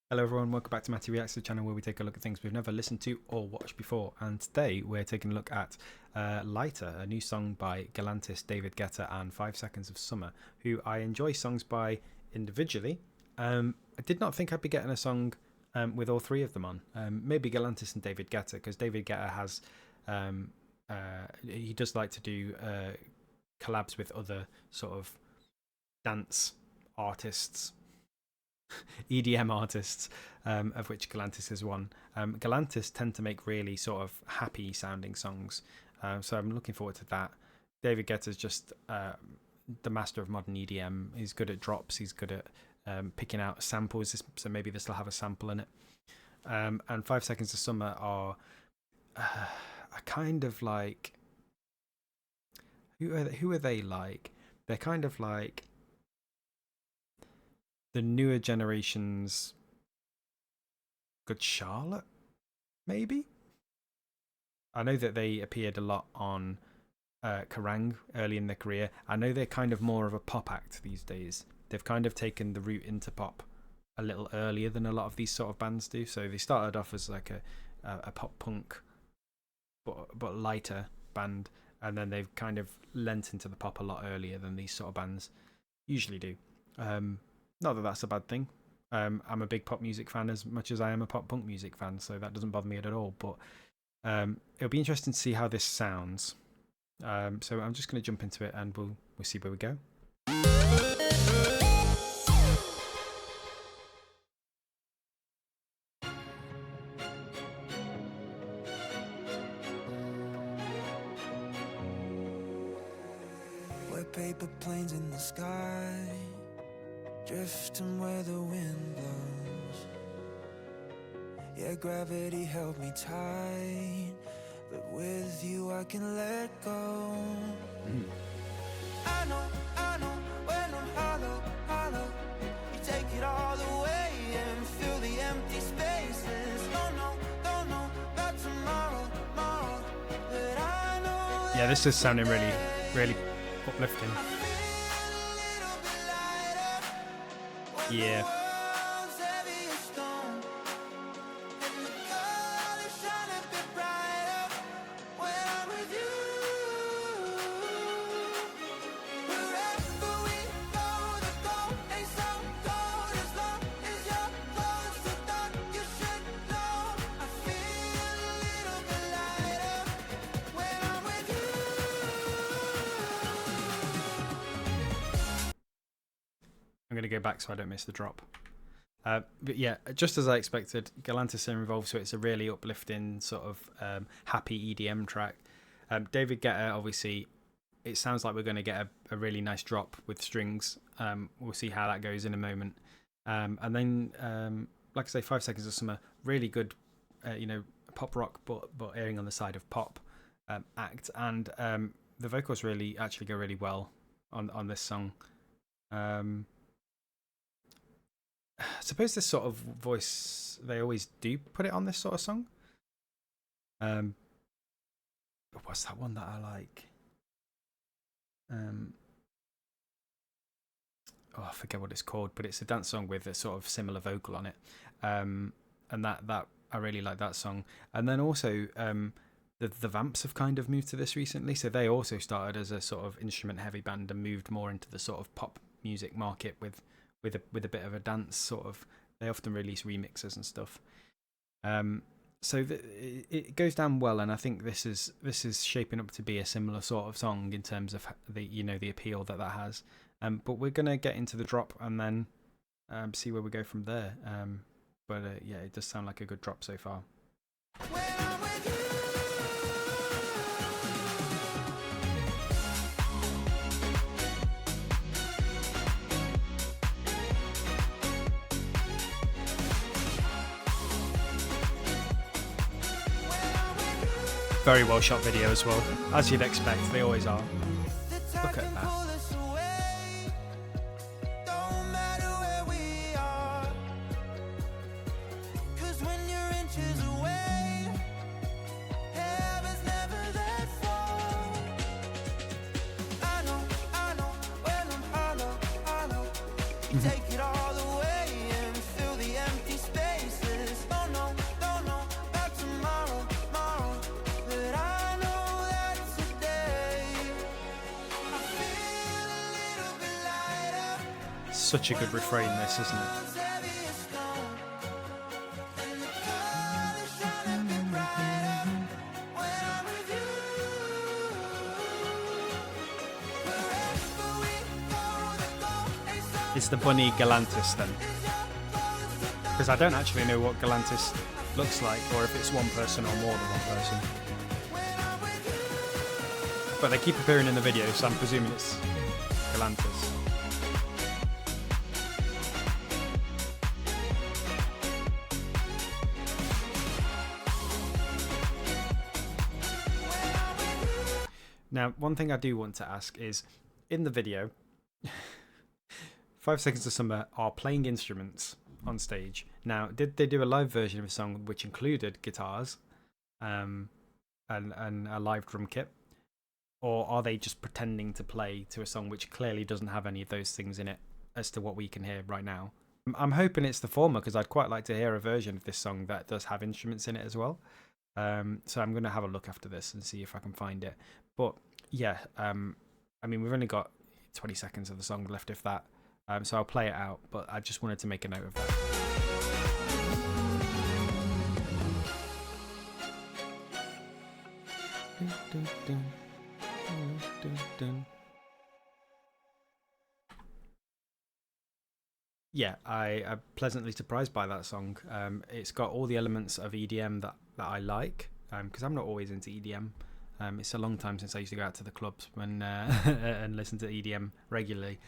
Hello everyone, welcome back to Matty Reacts, the channel where we take a look at things we've never listened to or watched before. And today we're taking a look at Lighter, a new song by Galantis, David Guetta and 5 Seconds of Summer, who I enjoy songs by individually. I did not think I'd be getting a song with all three of them on. Maybe Galantis and David Guetta, because David Guetta has, he does like to do collabs with other sort of dance artists, EDM artists, of which Galantis is one. Galantis tend to make really sort of happy sounding songs, so I'm looking forward to that. David Guetta is just the master of modern EDM. He's good at drops, he's good at picking out samples, so maybe this will have a sample in it. And 5 Seconds of Summer are a kind of like, who are they like? They're kind of like the newer generation's Good Charlotte, maybe? I know that they appeared a lot on Kerrang early in their career. I know they're kind of more of a pop act these days. They've kind of taken the route into pop a little earlier than a lot of these sort of bands do. So they started off as like a pop punk but lighter band, and then they've kind of lent into the pop a lot earlier than these sort of bands usually do. Not that that's a bad thing. I'm a big pop music fan as much as I am a pop punk music fan, so that doesn't bother me at all. But it'll be interesting to see how this sounds. So I'm just going to jump into it and we'll see where we go. White paper planes in the sky, drifting where the wind blows. Yeah, gravity held me tight, but with you I can let go. I know when I'm hollow, hollow, you take it all away and fill the empty spaces. Don't know about tomorrow, but I know. Yeah, this is sounding really, really uplifting. Yeah. I'm going to go back so I don't miss the drop. But yeah, just as I expected, Galantis are involved, so it's a really uplifting sort of happy EDM track. David Guetta, obviously, it sounds like we're going to get a really nice drop with strings. We'll see how that goes in a moment. And then, like I say, 5 Seconds of Summer, really good, pop rock, but erring on the side of pop act. And the vocals really actually go really well on this song. I suppose this sort of voice, they always do put it on this sort of song. What's that one that I like? I forget what it's called, but it's a dance song with a sort of similar vocal on it. And that I really like that song. And then also the Vamps have kind of moved to this recently, so they also started as a sort of instrument heavy band and moved more into the sort of pop music market with a bit of a dance sort of. They often release remixes and stuff. So it goes down well, and I think this is shaping up to be a similar sort of song in terms of the appeal that has. But we're gonna get into the drop and then see where we go from there. But yeah, it does sound like a good drop so far. Very well shot video as well, as you'd expect. They always are. Look at that. Take it all away and fill the empty space. such a good refrain, this, isn't it? It's the bunny Galantis then, because I don't actually know what Galantis looks like, or if it's one person or more than one person. But they keep appearing in the video, so I'm presuming it's Galantis. Now, one thing I do want to ask is, in the video, 5 Seconds of Summer are playing instruments on stage. Now, did they do a live version of a song which included guitars and a live drum kit? Or are they just pretending to play to a song which clearly doesn't have any of those things in it as to what we can hear right now? I'm hoping it's the former, because I'd quite like to hear a version of this song that does have instruments in it as well. So I'm going to have a look after this and see if I can find it. But yeah, I mean, we've only got 20 seconds of the song left, if that. So I'll play it out, but I just wanted to make a note of that. Yeah, I'm pleasantly surprised by that song. It's got all the elements of EDM that I like, because I'm not always into EDM. It's a long time since I used to go out to the clubs and listen to EDM regularly.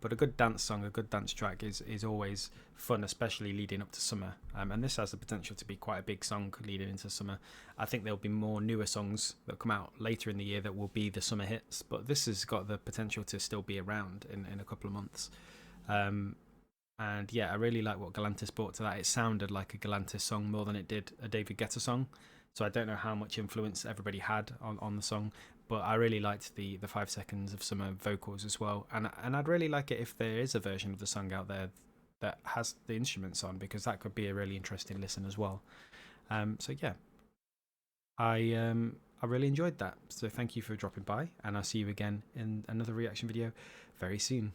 But a good dance song, a good dance track is always fun, especially leading up to summer. And this has the potential to be quite a big song leading into summer. I think there'll be more newer songs that come out later in the year that will be the summer hits, but this has got the potential to still be around in a couple of months. And yeah, I really like what Galantis brought to that. It sounded like a Galantis song more than it did a David Guetta song. So I don't know how much influence everybody had on the song, but I really liked the 5 Seconds of Summer vocals as well. And I'd really like it if there is a version of the song out there that has the instruments on, because that could be a really interesting listen as well. So yeah, I really enjoyed that. So thank you for dropping by, and I'll see you again in another reaction video very soon.